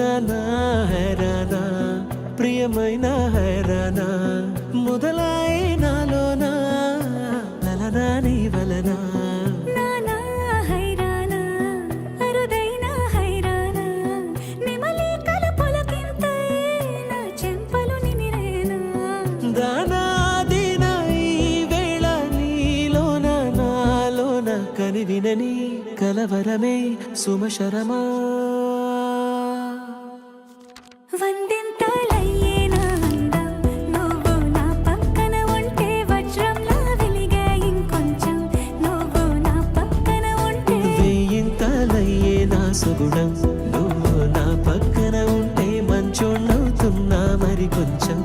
హైరానా హైరానా ప్రియమైన హైరానా మొదలై నాలోనా లలనా నీ వలనా నానా హైరానా అరుదైన హైరానా నిమలి కలపులకింతై నా చెంపలు నిమిరేనా దానాదిన ఈ వేళ నీలోన నాలోన కనివినని కలవరమే సుమశరమా వందింతలయ్యేనా అందం నువ్వు నా పక్కన ఉంటే వజ్రంలా వెలిగే ఇంకొంచెం నువ్వు నా పక్కన ఉంటే వేయింతలయ్యే నా సుగుణం నువ్వు నా పక్కన ఉంటే మంచోళ్ళవుతున్నా మరి కొంచెం